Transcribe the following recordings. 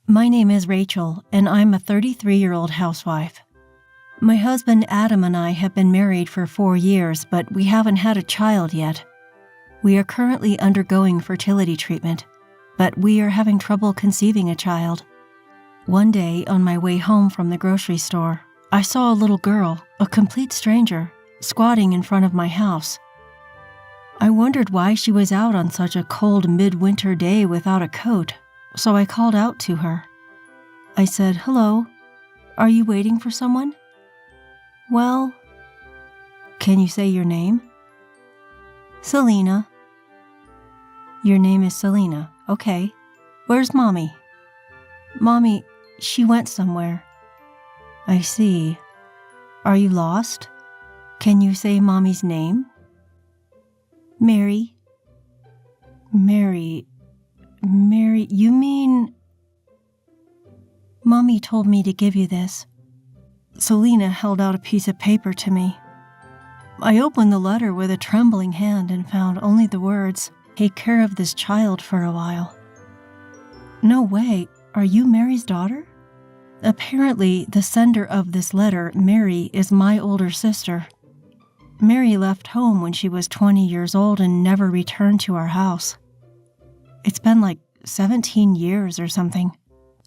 My name is Rachel, and I'm a 33-year-old housewife. My husband Adam and I have been married for 4 years, but we haven't had a child yet. We are currently undergoing fertility treatment, but we are having trouble conceiving a child. One day, on my way home from the grocery store, I saw a little girl, a complete stranger, squatting in front of my house. I wondered why she was out on such a cold midwinter day without a coat, so I called out to her. I said, "Hello, are you waiting for someone?" "Well," "Can you say your name?" "Selena." "Your name is Selena. Okay. Where's Mommy?" "Mommy, she went somewhere." "I see. Are you lost? Can you say Mommy's name?" "Mary." "Mary, you mean—" "Mommy told me to give you this." Selena held out a piece of paper to me. I opened the letter with a trembling hand and found only the words, "Take care of this child for a while." "No way, are you Mary's daughter?" Apparently, the sender of this letter, Mary, is my older sister. Mary left home when she was 20 years old and never returned to our house. It's been like 17 years or something.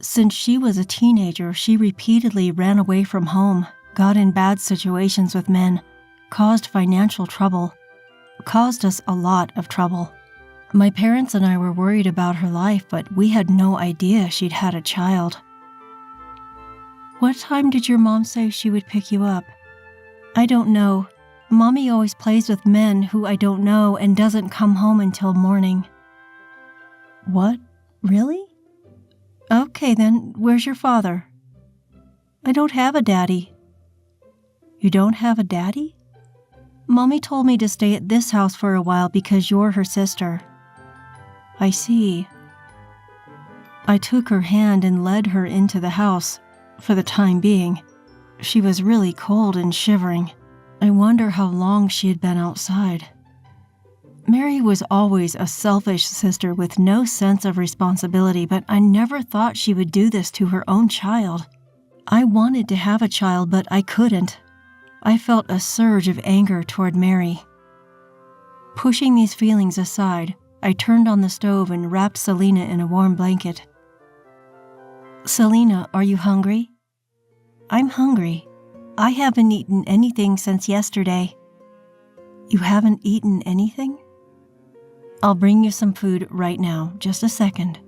Since she was a teenager, she repeatedly ran away from home, got in bad situations with men, caused financial trouble, caused us a lot of trouble. My parents and I were worried about her life, but we had no idea she'd had a child. "What time did your mom say she would pick you up?" "I don't know. Mommy always plays with men who I don't know and doesn't come home until morning." "What? Really? Okay then, where's your father?" "I don't have a daddy." "You don't have a daddy?" "Mommy told me to stay at this house for a while because you're her sister." "I see." I took her hand and led her into the house, for the time being. She was really cold and shivering. I wonder how long she had been outside. Mary was always a selfish sister with no sense of responsibility, but I never thought she would do this to her own child. I wanted to have a child, but I couldn't. I felt a surge of anger toward Mary. Pushing these feelings aside, I turned on the stove and wrapped Selena in a warm blanket. "Selena, are you hungry?" "I'm hungry. I haven't eaten anything since yesterday." "You haven't eaten anything?" "I'll bring you some food right now, just a second."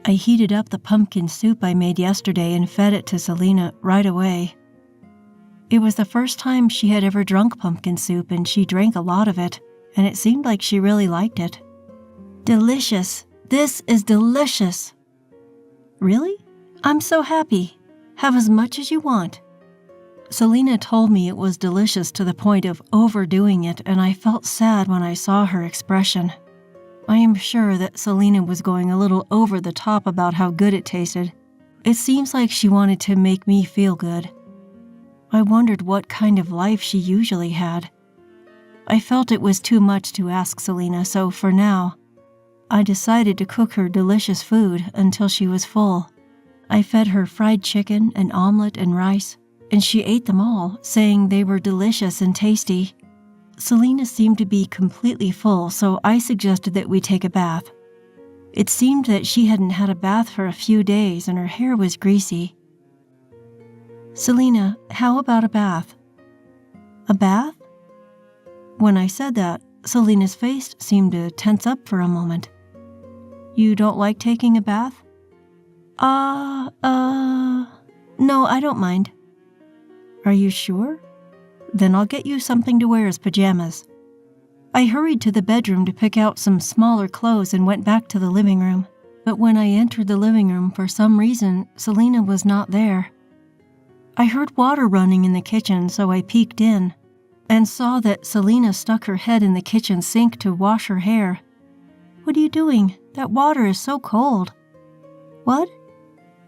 I heated up the pumpkin soup I made yesterday and fed it to Selena right away. It was the first time she had ever drunk pumpkin soup, and she drank a lot of it, and it seemed like she really liked it. "Delicious! This is delicious!" "Really? I'm so happy. Have as much as you want." Selena told me it was delicious to the point of overdoing it, and I felt sad when I saw her expression. I am sure that Selena was going a little over the top about how good it tasted. It seems like she wanted to make me feel good. I wondered what kind of life she usually had. I felt it was too much to ask Selena, so for now, I decided to cook her delicious food until she was full. I fed her fried chicken, an omelet, and rice, and she ate them all, saying they were delicious and tasty. Selena seemed to be completely full, so I suggested that we take a bath. It seemed that she hadn't had a bath for a few days, and her hair was greasy. "Selena, how about a bath?" "A bath?" When I said that, Selena's face seemed to tense up for a moment. "You don't like taking a bath?" No, I don't mind." "Are you sure? Then I'll get you something to wear as pajamas." I hurried to the bedroom to pick out some smaller clothes and went back to the living room. But when I entered the living room, for some reason, Selena was not there. I heard water running in the kitchen, so I peeked in and saw that Selena stuck her head in the kitchen sink to wash her hair. "What are you doing? That water is so cold." "What?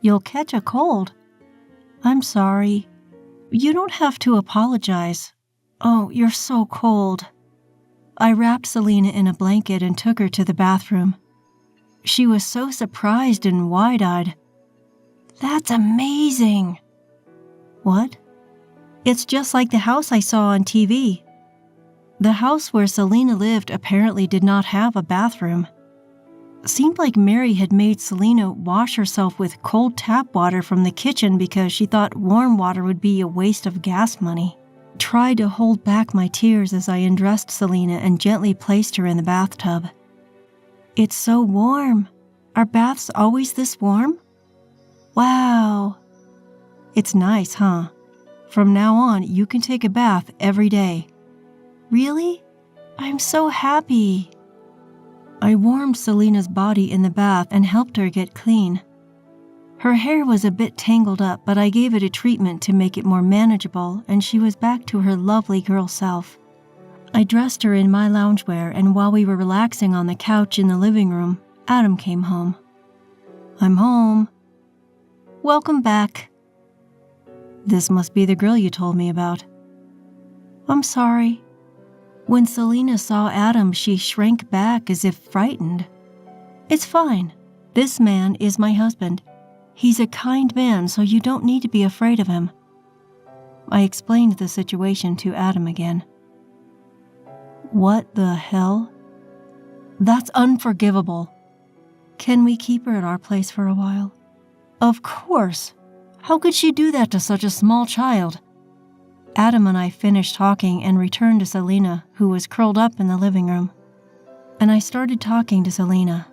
You'll catch a cold." "I'm sorry." "You don't have to apologize." "Oh, you're so cold." I wrapped Selena in a blanket and took her to the bathroom. She was so surprised and wide-eyed. "That's amazing." "What?" "It's just like the house I saw on TV." The house where Selena lived apparently did not have a bathroom. Seemed like Mary had made Selena wash herself with cold tap water from the kitchen because she thought warm water would be a waste of gas money. Tried to hold back my tears as I undressed Selena and gently placed her in the bathtub. "It's so warm. Are baths always this warm?" "Wow." "It's nice, huh? From now on, you can take a bath every day." "Really? I'm so happy." I warmed Selena's body in the bath and helped her get clean. Her hair was a bit tangled up, but I gave it a treatment to make it more manageable, and she was back to her lovely girl self. I dressed her in my loungewear, and while we were relaxing on the couch in the living room, Adam came home. "I'm home." "Welcome back." "This must be the girl you told me about." "I'm sorry." When Selena saw Adam, she shrank back as if frightened. "It's fine. This man is my husband. He's a kind man, so you don't need to be afraid of him." I explained the situation to Adam again. "What the hell? That's unforgivable. Can we keep her at our place for a while?" "Of course. How could she do that to such a small child?" Adam and I finished talking and returned to Selena, who was curled up in the living room. And I started talking to Selena.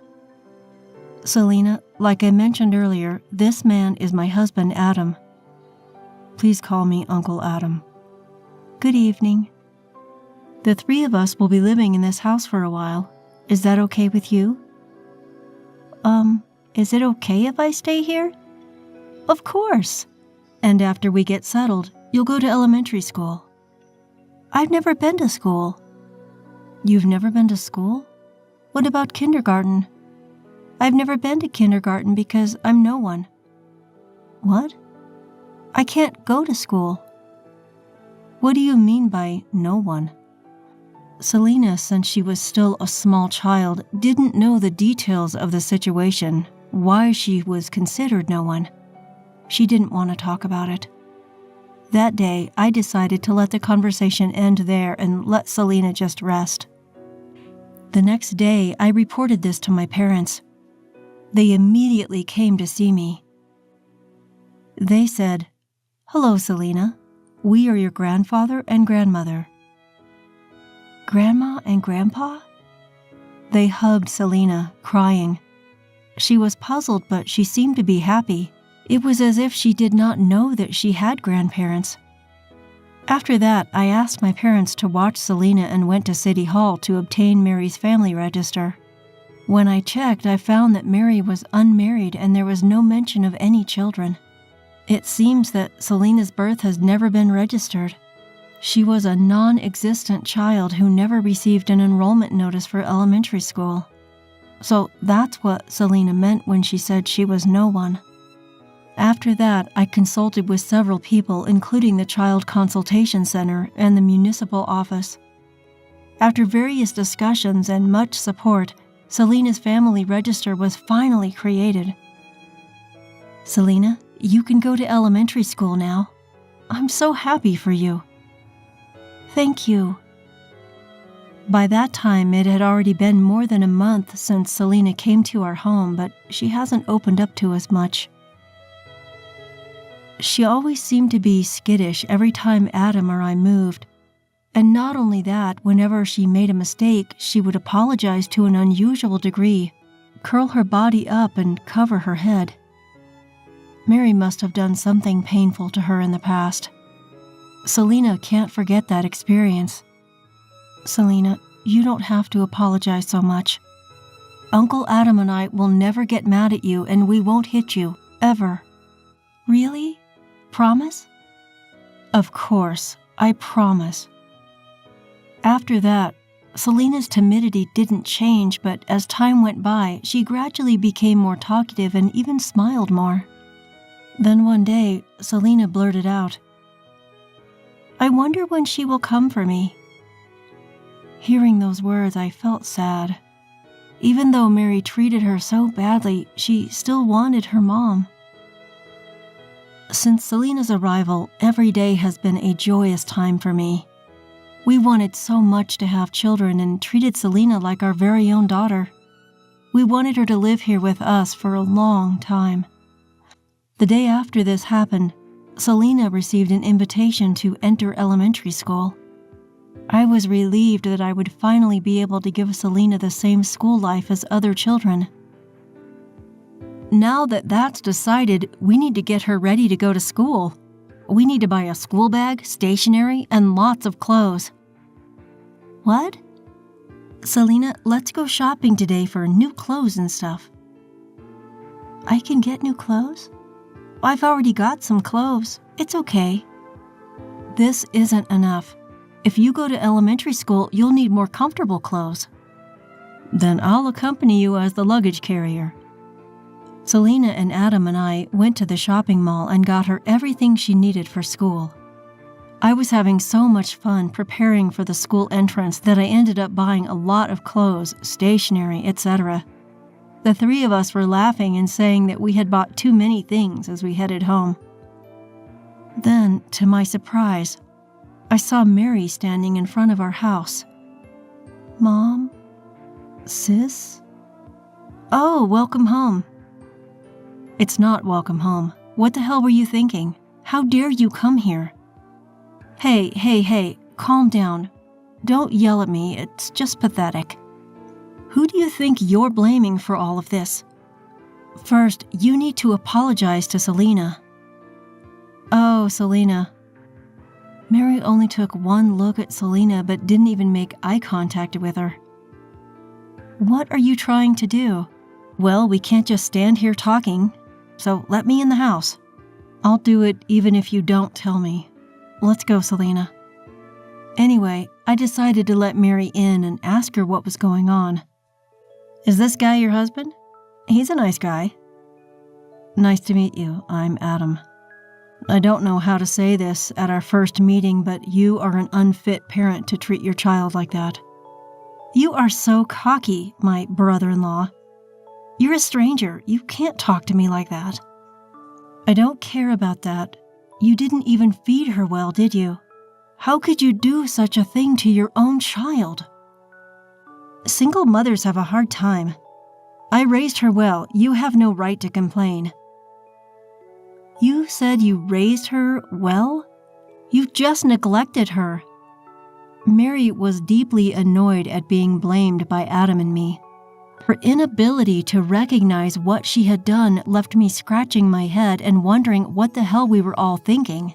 "Selena, like I mentioned earlier, this man is my husband, Adam. Please call me Uncle Adam." "Good evening. The three of us will be living in this house for a while. Is that okay with you?" Is it okay if I stay here?" "Of course. And after we get settled, you'll go to elementary school." "I've never been to school." "You've never been to school? What about kindergarten?" "I've never been to kindergarten because I'm no one." "What?" "I can't go to school." "What do you mean by no one?" Selena, since she was still a small child, didn't know the details of the situation, why she was considered no one. She didn't want to talk about it. That day, I decided to let the conversation end there and let Selena just rest. The next day, I reported this to my parents. They immediately came to see me. They said, "Hello, Selena. We are your grandfather and grandmother." "Grandma and Grandpa?" They hugged Selena, crying. She was puzzled, but she seemed to be happy. It was as if she did not know that she had grandparents. After that, I asked my parents to watch Selena and went to City Hall to obtain Mary's family register. When I checked, I found that Mary was unmarried and there was no mention of any children. It seems that Selena's birth has never been registered. She was a non-existent child who never received an enrollment notice for elementary school. So that's what Selena meant when she said she was no one. After that, I consulted with several people, including the Child Consultation Center and the municipal office. After various discussions and much support, Selena's family register was finally created. "Selena, you can go to elementary school now. I'm so happy for you." "Thank you." By that time, it had already been more than a month since Selena came to our home, but she hasn't opened up to us much. She always seemed to be skittish every time Adam or I moved. And not only that, whenever she made a mistake, she would apologize to an unusual degree, curl her body up and cover her head. Mary must have done something painful to her in the past. Selena can't forget that experience. "Selena, you don't have to apologize so much. Uncle Adam and I will never get mad at you, and we won't hit you, ever." "Really? Promise?" "Of course, I promise." After that, Selena's timidity didn't change, but as time went by, she gradually became more talkative and even smiled more. Then one day, Selena blurted out, "I wonder when she will come for me." Hearing those words, I felt sad. Even though Mary treated her so badly, she still wanted her mom. Since Selena's arrival, every day has been a joyous time for me. We wanted so much to have children and treated Selena like our very own daughter. We wanted her to live here with us for a long time. The day after this happened, Selena received an invitation to enter elementary school. I was relieved that I would finally be able to give Selena the same school life as other children. Now that that's decided, we need to get her ready to go to school. We need to buy a school bag, stationery, and lots of clothes. What? Selena, let's go shopping today for new clothes and stuff. I can get new clothes? I've already got some clothes. It's okay. This isn't enough. If you go to elementary school, you'll need more comfortable clothes. Then I'll accompany you as the luggage carrier. Selena and Adam and I went to the shopping mall and got her everything she needed for school. I was having so much fun preparing for the school entrance that I ended up buying a lot of clothes, stationery, etc. The three of us were laughing and saying that we had bought too many things as we headed home. Then, to my surprise, I saw Mary standing in front of our house. Mom? Sis? Oh, welcome home. It's not welcome home. What the hell were you thinking? How dare you come here? Hey, calm down. Don't yell at me, it's just pathetic. Who do you think you're blaming for all of this? First, you need to apologize to Selena. Oh, Selena. Mary only took one look at Selena but didn't even make eye contact with her. What are you trying to do? Well, we can't just stand here talking, so let me in the house. I'll do it even if you don't tell me. Let's go, Selena. Anyway, I decided to let Mary in and ask her what was going on. Is this guy your husband? He's a nice guy. Nice to meet you. I'm Adam. I don't know how to say this at our first meeting, but you are an unfit parent to treat your child like that. You are so cocky, my brother-in-law. You're a stranger. You can't talk to me like that. I don't care about that. You didn't even feed her well, did you? How could you do such a thing to your own child? Single mothers have a hard time. I raised her well. You have no right to complain. You said you raised her well? You just neglected her. Mary was deeply annoyed at being blamed by Adam and me. Her inability to recognize what she had done left me scratching my head and wondering what the hell we were all thinking.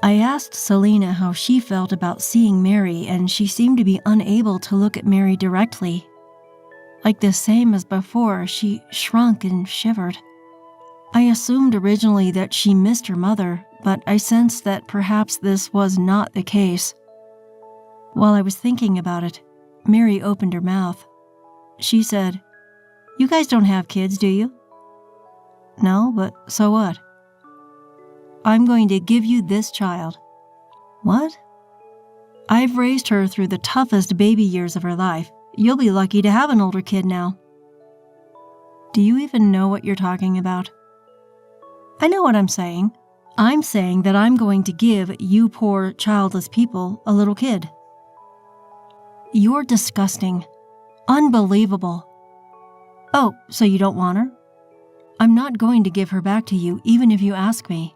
I asked Selena how she felt about seeing Mary, and she seemed to be unable to look at Mary directly. Like the same as before, she shrunk and shivered. I assumed originally that she missed her mother, but I sensed that perhaps this was not the case. While I was thinking about it, Mary opened her mouth. She said, "You guys don't have kids, do you?" "No, but so what?" "I'm going to give you this child." "What?" "I've raised her through the toughest baby years of her life. You'll be lucky to have an older kid now." Do you even know what you're talking about? I know what I'm saying. I'm saying that I'm going to give you poor, childless people a little kid. You're disgusting. Unbelievable. Oh, so you don't want her? I'm not going to give her back to you, even if you ask me.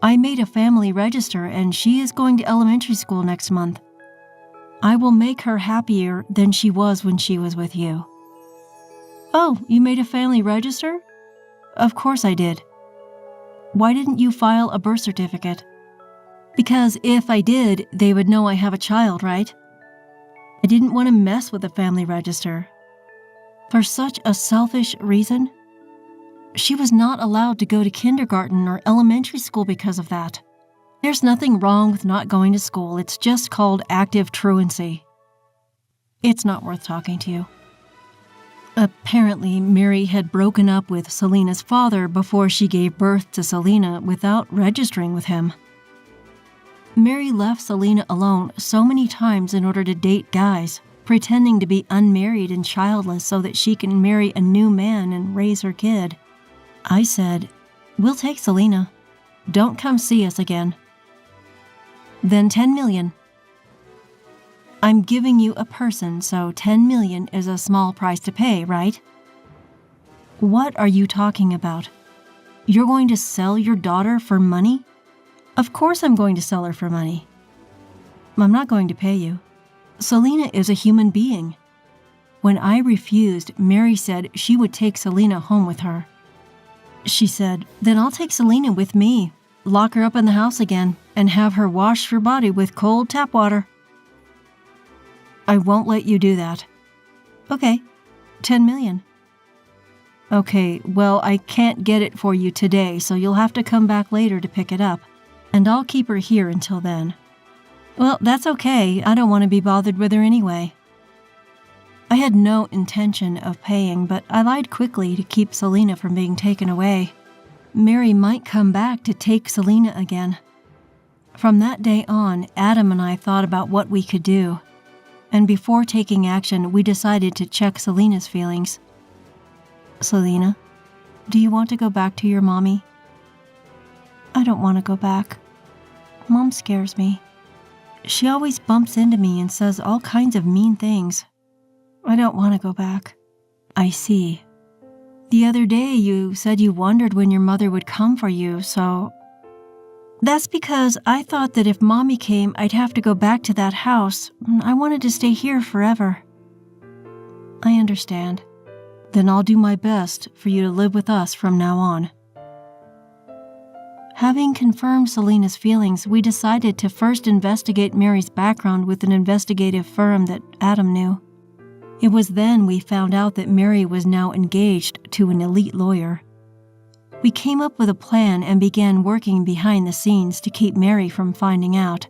I made a family register, and she is going to elementary school next month. I will make her happier than she was when she was with you. Oh, you made a family register? Of course I did. Why didn't you file a birth certificate? Because if I did, they would know I have a child, right? I didn't want to mess with the family register. For such a selfish reason? She was not allowed to go to kindergarten or elementary school because of that. There's nothing wrong with not going to school. It's just called active truancy. It's not worth talking to you. Apparently, Mary had broken up with Selena's father before she gave birth to Selena without registering with him. Mary left Selena alone so many times in order to date guys. pretending to be unmarried and childless so that she can marry a new man and raise her kid. I said, "We'll take Selena. Don't come see us again." "Then 10 million. I'm giving you a person, so 10 million is a small price to pay, right?" "What are you talking about? You're going to sell your daughter for money?" "Of course I'm going to sell her for money. I'm not going to pay you. Selena is a human being." When I refused, Mary said she would take Selena home with her. She said, "Then I'll take Selena with me, lock her up in the house again, and have her wash her body with cold tap water." "I won't let you do that." "Okay, 10 million. "Okay, well, I can't get it for you today, so you'll have to come back later to pick it up, and I'll keep her here until then." "Well, that's okay. I don't want to be bothered with her anyway." I had no intention of paying, but I lied quickly to keep Selena from being taken away. Mary might come back to take Selena again. From that day on, Adam and I thought about what we could do, and before taking action, we decided to check Selena's feelings. "Selena, do you want to go back to your mommy?" "I don't want to go back. Mom scares me. She always bumps into me and says all kinds of mean things. I don't want to go back." "I see. The other day you said you wondered when your mother would come for you, so..." "That's because I thought that if Mommy came, I'd have to go back to that house. I wanted to stay here forever." "I understand. Then I'll do my best for you to live with us from now on." Having confirmed Selena's feelings, we decided to first investigate Mary's background with an investigative firm that Adam knew. It was then we found out that Mary was now engaged to an elite lawyer. We came up with a plan and began working behind the scenes to keep Mary from finding out.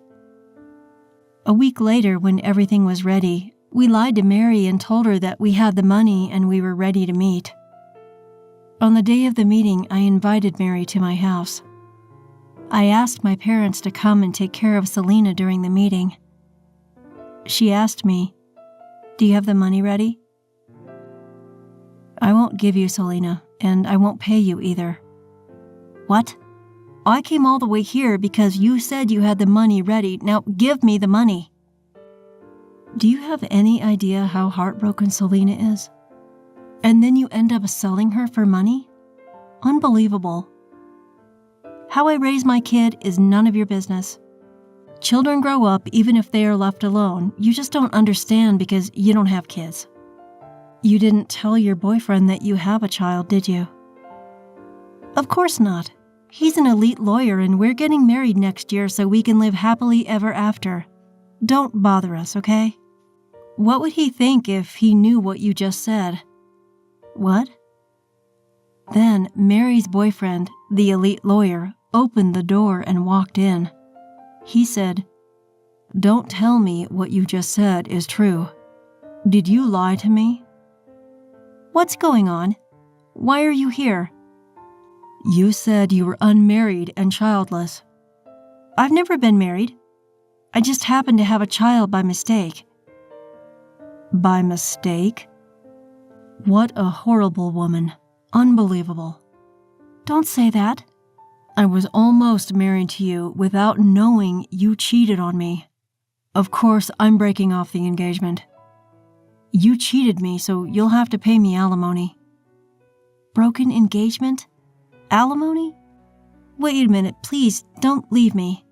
A week later, when everything was ready, we lied to Mary and told her that we had the money and we were ready to meet. On the day of the meeting, I invited Mary to my house. I asked my parents to come and take care of Selena during the meeting. She asked me, "Do you have the money ready?" "I won't give you Selena, and I won't pay you either." "What? I came all the way here because you said you had the money ready. Now give me the money." Do you have any idea how heartbroken Selena is? And then you end up selling her for money? Unbelievable. How I raise my kid is none of your business. Children grow up even if they are left alone. You just don't understand because you don't have kids. You didn't tell your boyfriend that you have a child, did you? Of course not. He's an elite lawyer and we're getting married next year so we can live happily ever after. Don't bother us, okay? What would he think if he knew what you just said? What? Then Mary's boyfriend, the elite lawyer, opened the door and walked in. He said, "Don't tell me what you just said is true. Did you lie to me?" What's going on? Why are you here? You said you were unmarried and childless. I've never been married. I just happened to have a child by mistake. By mistake? What a horrible woman. Unbelievable. Don't say that. I was almost married to you without knowing you cheated on me. Of course, I'm breaking off the engagement. You cheated me, so you'll have to pay me alimony. Broken engagement? Alimony? Wait a minute, please, don't leave me.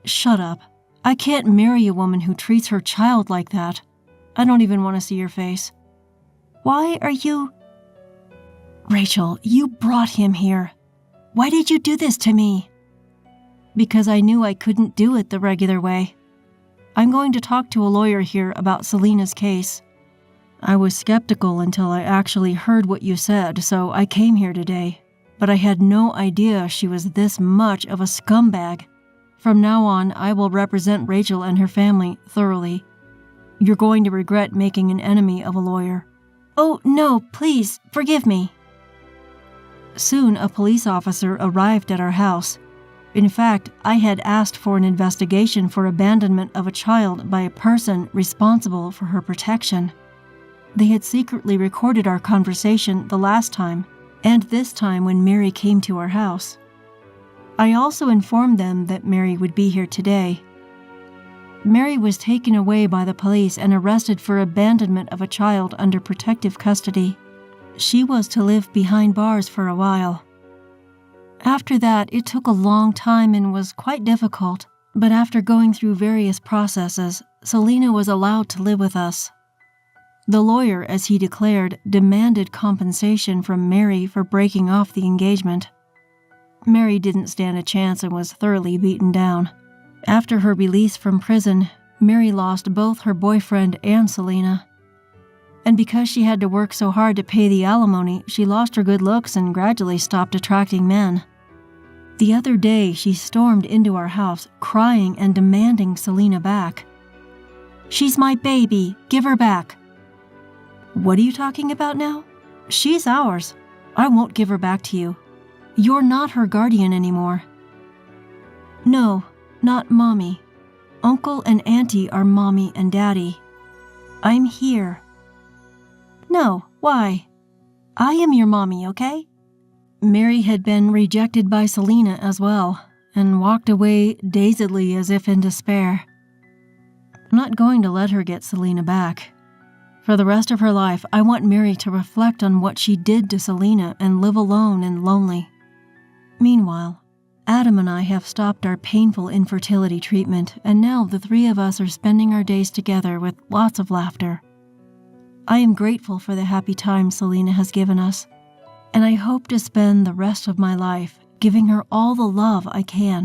Shut up. I can't marry a woman who treats her child like that. I don't even want to see your face. Why are you... Rachel, you brought him here. Why did you do this to me? Because I knew I couldn't do it the regular way. I'm going to talk to a lawyer here about Selena's case. I was skeptical until I actually heard what you said, so I came here today. But I had no idea she was this much of a scumbag. From now on, I will represent Rachel and her family thoroughly. You're going to regret making an enemy of a lawyer. Oh, no, please, forgive me. Soon, a police officer arrived at our house. In fact, I had asked for an investigation for abandonment of a child by a person responsible for her protection. They had secretly recorded our conversation the last time, and this time when Mary came to our house. I also informed them that Mary would be here today. Mary was taken away by the police and arrested for abandonment of a child under protective custody. She was to live behind bars for a while. After that, it took a long time and was quite difficult, but after going through various processes, Selena was allowed to live with us. The lawyer, as he declared, demanded compensation from Mary for breaking off the engagement. Mary didn't stand a chance and was thoroughly beaten down. After her release from prison, Mary lost both her boyfriend and Selena. And because she had to work so hard to pay the alimony, she lost her good looks and gradually stopped attracting men. The other day, she stormed into our house, crying and demanding Selena back. "She's my baby. Give her back." "What are you talking about now? She's ours. I won't give her back to you. You're not her guardian anymore." "No, not Mommy. Uncle and Auntie are Mommy and Daddy. I'm here." "No, why? I am your mommy, okay?" Mary had been rejected by Selena as well, and walked away dazedly as if in despair. I'm not going to let her get Selena back. For the rest of her life, I want Mary to reflect on what she did to Selena and live alone and lonely. Meanwhile, Adam and I have stopped our painful infertility treatment, and now the three of us are spending our days together with lots of laughter. I am grateful for the happy time Selena has given us, and I hope to spend the rest of my life giving her all the love I can.